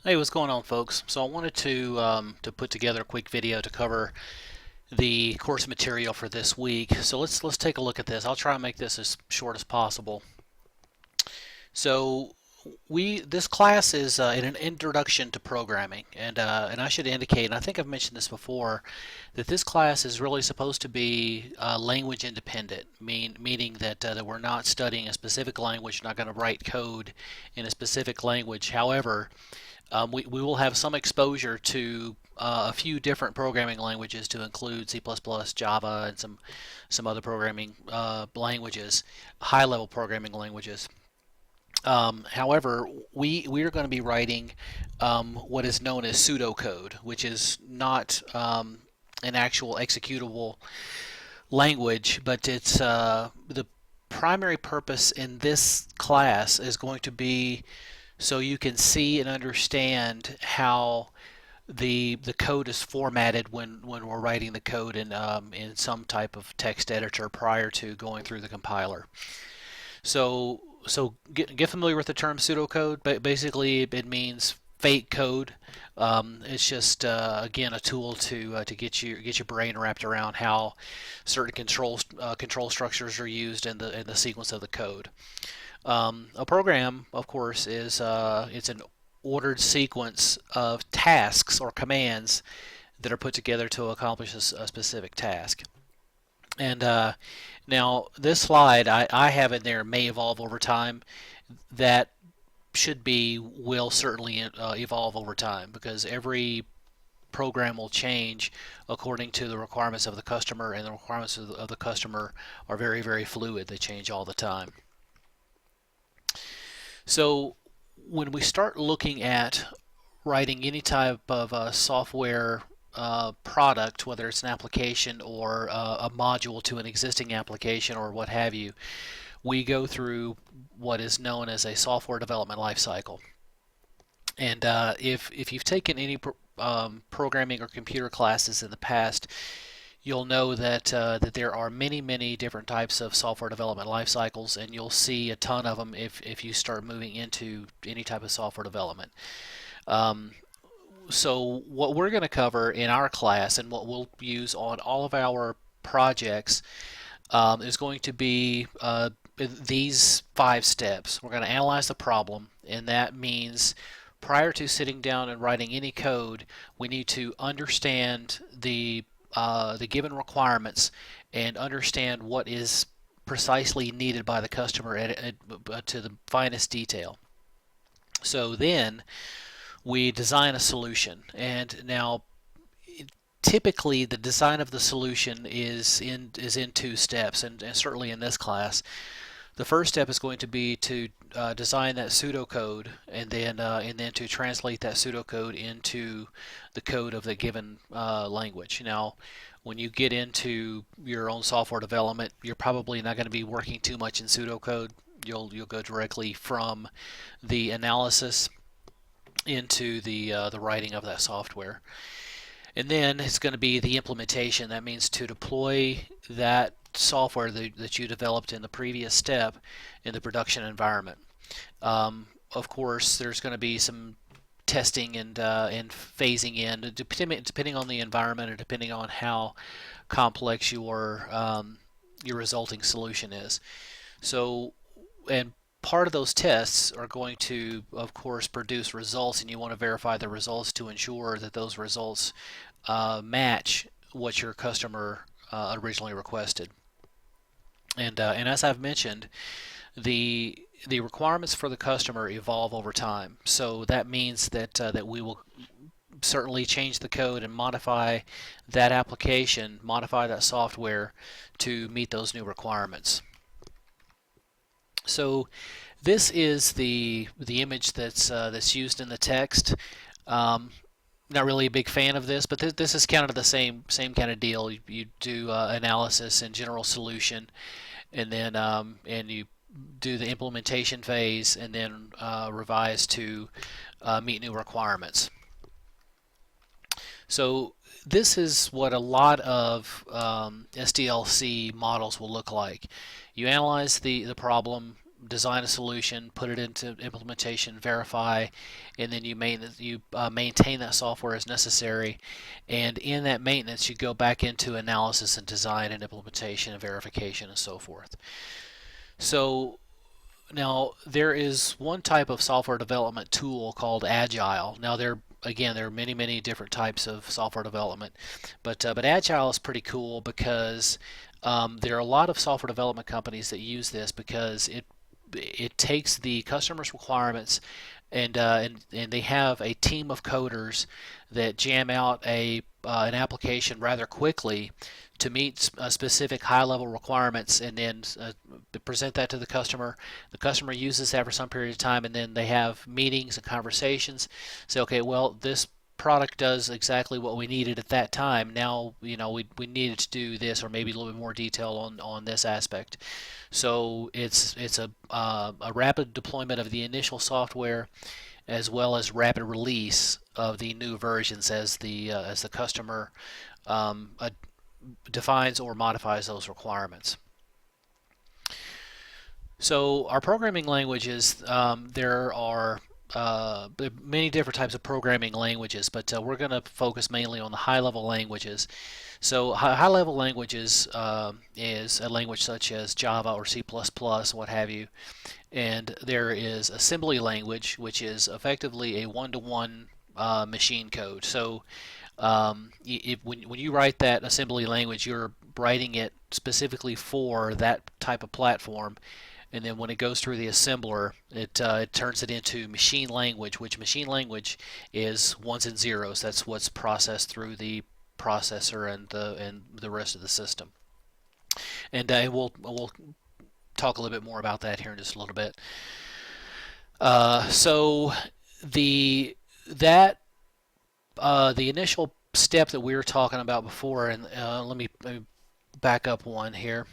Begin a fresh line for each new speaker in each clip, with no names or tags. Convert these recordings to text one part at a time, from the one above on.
Hey, what's going on, folks? So I wanted to put together a quick video to cover the course material for this week. So let's take a look at this. I'll try and make this as short as possible. So this class is an introduction to programming, and I should indicate, and I think I've mentioned this before, that this class is really supposed to be language independent, meaning that we're not studying a specific language, not going to write code in a specific language. However, we will have some exposure to a few different programming languages to include C++, Java, and some other programming languages, high-level programming languages. However, we are going to be writing what is known as pseudocode, which is not an actual executable language, but it's the primary purpose in this class is going to be so you can see and understand how the code is formatted when we're writing the code in some type of text editor prior to going through the compiler. So get familiar with the term pseudocode. But basically, it means fake code. It's just again a tool to get your brain wrapped around how certain control structures are used in the sequence of the code. A program, of course, is it's an ordered sequence of tasks or commands that are put together to accomplish a specific task. And now this slide I have in there may evolve over time. That will certainly evolve over time because every program will change according to the requirements of the customer, and the requirements of the customer are very, very fluid. They change all the time. So when we start looking at writing any type of software product, whether it's an application or a module to an existing application or what have you, we go through what is known as a software development lifecycle. And if you've taken any programming or computer classes in the past, you'll know that there are many different types of software development life cycles, and you'll see a ton of them if you start moving into any type of software development. Um, so what we're going to cover in our class and what we'll use on all of our projects is going to be these 5 steps. We're going to analyze the problem, and that means prior to sitting down and writing any code, we need to understand the given requirements and understand what is precisely needed by the customer to the finest detail. So then we design a solution, and now typically the design of the solution is in 2 steps, and certainly in this class the first step is going to be to design that pseudocode, and then to translate that pseudocode into the code of the given language. Now, when you get into your own software development, you're probably not going to be working too much in pseudocode. You'll go directly from the analysis into the writing of that software. And then it's going to be the implementation. That means to deploy that software that you developed in the previous step in the production environment. Of course, there's going to be some testing and phasing in, depending on the environment and depending on how complex your resulting solution is. So, and part of those tests are going to, of course, produce results, and you want to verify the results to ensure that those results match what your customer originally requested. And as I've mentioned, the requirements for the customer evolve over time. So that means that we will certainly change the code and modify that application, modify that software to meet those new requirements. So this is the image that's used in the text. Not really a big fan of this, but this is kind of the same kind of deal. You do analysis and general solution, and then and you do the implementation phase, and then revise to meet new requirements. So this is what a lot of SDLC models will look like. You analyze the problem design a solution, put it into implementation, verify, and then you maintain that software as necessary. And in that maintenance, you go back into analysis and design and implementation and verification and so forth. So now there is one type of software development tool called Agile. Now there are many different types of software development, but Agile is pretty cool because there are a lot of software development companies that use this because it takes the customer's requirements and they have a team of coders that jam out an application rather quickly to meet specific high-level requirements, and then present that to the customer. The customer uses that for some period of time, and then they have meetings and conversations. Say, okay, well, this product does exactly what we needed at that time. Now, we needed to do this, or maybe a little bit more detail on this aspect. So it's a rapid deployment of the initial software, as well as rapid release of the new versions as the customer defines or modifies those requirements. So our programming languages, there are many different types of programming languages, but we're going to focus mainly on the high-level languages. So high-level languages is a language such as Java or C++, what have you. And there is assembly language, which is effectively a one-to-one machine code. So when you write that assembly language, you're writing it specifically for that type of platform, and then when it goes through the assembler, it turns it into machine language, which machine language is ones and zeros. That's what's processed through the processor and the rest of the system. And we'll talk a little bit more about that here in just a little bit. So the initial step that we were talking about before, and let me back up one here.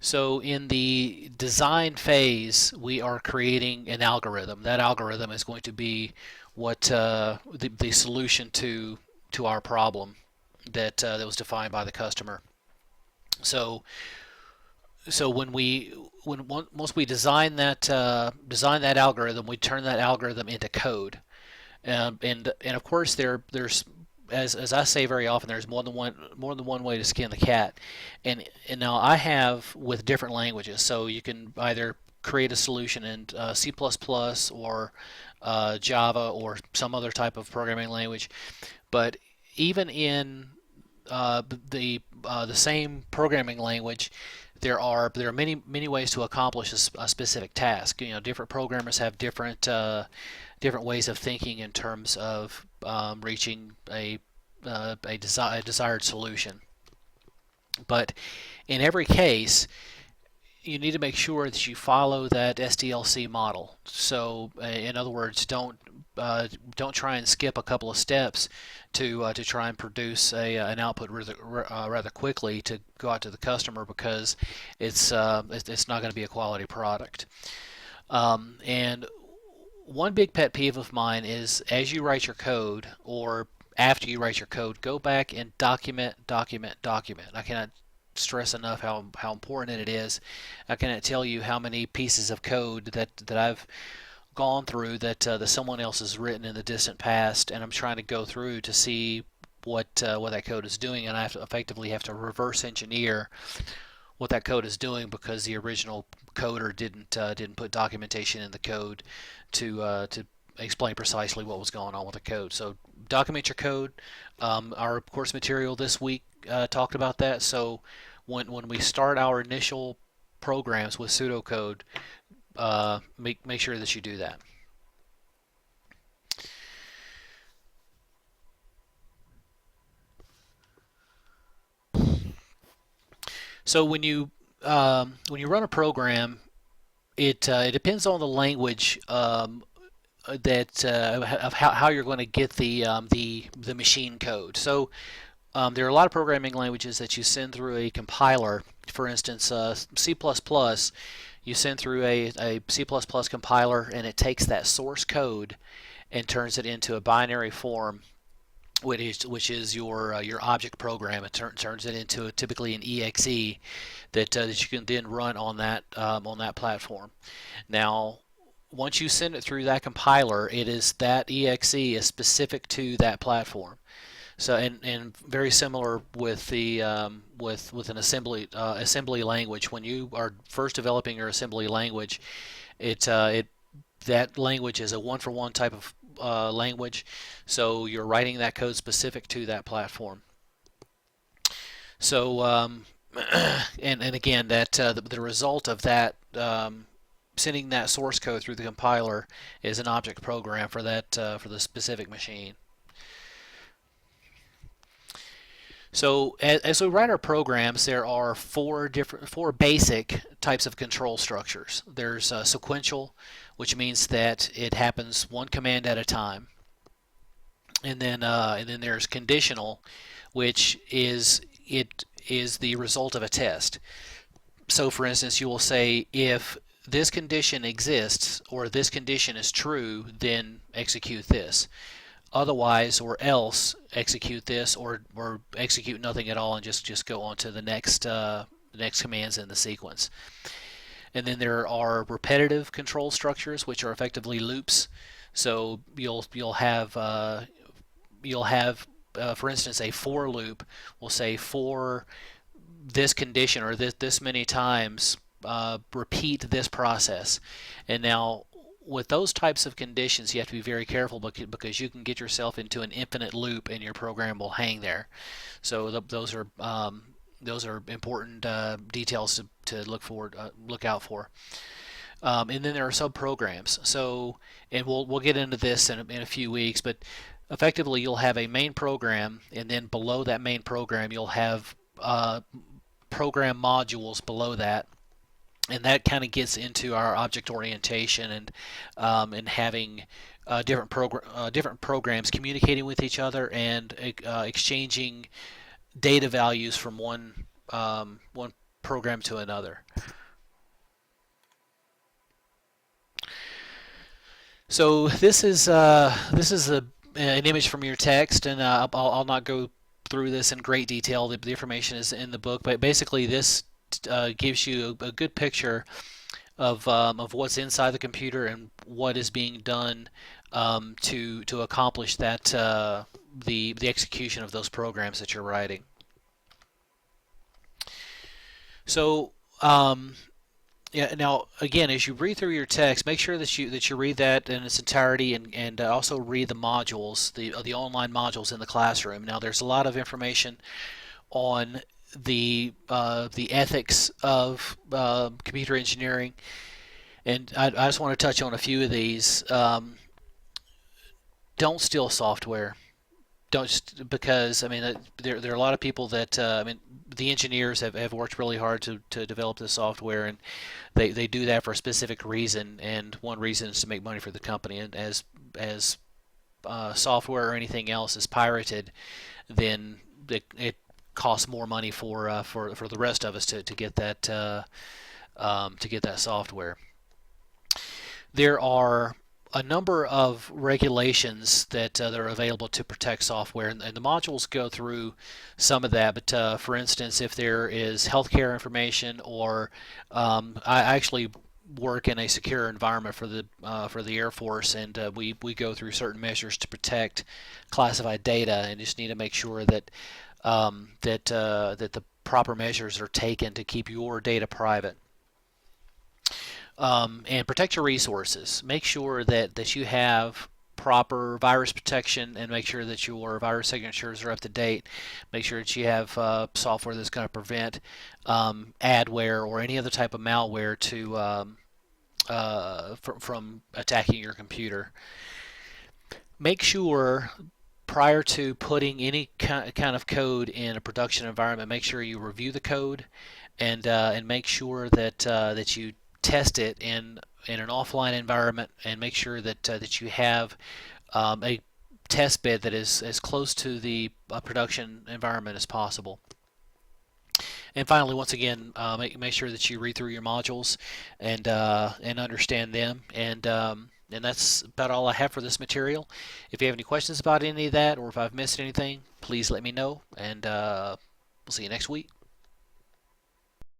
So in the design phase, we are creating an algorithm. That algorithm is going to be what the solution to our problem that was defined by the customer. So once we design that algorithm, we turn that algorithm into code, and of course there's as I say very often, there's more than one way to skin the cat, and now I have with different languages. So you can either create a solution in C++ or Java or some other type of programming language, but even in the same programming language, there are many ways to accomplish a specific task. Different programmers have different ways of thinking in terms of reaching a desired solution. But in every case, you need to make sure that you follow that SDLC model. So, in other words, don't try and skip a couple of steps to try and produce an output rather quickly to go out to the customer, because it's not going to be a quality product. And one big pet peeve of mine is, as you write your code or after you write your code, go back and document. I cannot stress enough how important it is. I cannot tell you how many pieces of code that I've gone through that someone else has written in the distant past, and I'm trying to go through to see what that code is doing, and I effectively have to reverse engineer what that code is doing because the original coder didn't put documentation in the code to explain precisely what was going on with the code. So document your code. Our course material this week talked about that. So when we start our initial programs with pseudocode, make sure that you do that. So when you run a program, it depends on the language that of how you're going to get the machine code. So there are a lot of programming languages that you send through a compiler. For instance, C++, you send through a C++ compiler, and it takes that source code and turns it into a binary form which is your object program. It turns it into typically an exe that you can then run on that platform. Now, once you send it through that compiler, it is that exe is specific to that platform. So and very similar with the with an assembly language. When you are first developing your assembly language, it that language is a one-for-one type of language. So you're writing that code specific to that platform. So and again, that the result of that sending that source code through the compiler is an object program for that for the specific machine. So as we write our programs, there are four basic types of control structures. There's sequential, which means that it happens one command at a time, and then there's conditional, which is the result of a test. So, for instance, you will say if this condition exists or this condition is true, then execute this. Otherwise, or else, execute this, or execute nothing at all and just go on to the next commands in the sequence. And then there are repetitive control structures, which are effectively loops. So you'll have for instance, a for loop will say for this condition or this many times repeat this process. And now with those types of conditions, you have to be very careful because you can get yourself into an infinite loop and your program will hang there. So those are important details to look out for. And then there are subprograms. So, and we'll get into this in a few weeks, but effectively you'll have a main program, and then below that main program you'll have program modules below that, and that kind of gets into our object orientation and having different programs communicating with each other and exchanging data values from one program to another. So this is an image from your text, and I'll not go through this in great detail. The information is in the book, but basically this gives you a good picture of what's inside the computer and what is being done to accomplish that the execution of those programs that you're writing. So yeah. Now, again, as you read through your text, make sure that you read that in its entirety, and also read the modules, the online modules in the classroom. Now, there's a lot of information on the ethics of computer engineering, and I just want to touch on a few of these. Don't steal software. Don't just because I mean there are a lot of people that I mean the engineers have worked really hard to develop the software, and they do that for a specific reason, and one reason is to make money for the company. And as software or anything else is pirated, then it costs more money for the rest of us to get that software. There are a number of regulations that are available to protect software, and the modules go through some of that. But for instance, if there is healthcare information, or I actually work in a secure environment for the Air Force, and we go through certain measures to protect classified data, and just need to make sure that that the proper measures are taken to keep your data private. And protect your resources. Make sure that you have proper virus protection, and make sure that your virus signatures are up to date. Make sure that you have software that's going to prevent adware or any other type of malware from attacking your computer. Make sure prior to putting any kind of code in a production environment, make sure you review the code, and make sure that you test it in an offline environment, and make sure that you have a test bed that is as close to the production environment as possible. And finally, once again, make sure that you read through your modules and understand them, And that's about all I have for this material. If you have any questions about any of that, or if I've missed anything, please let me know, and we'll see you next week.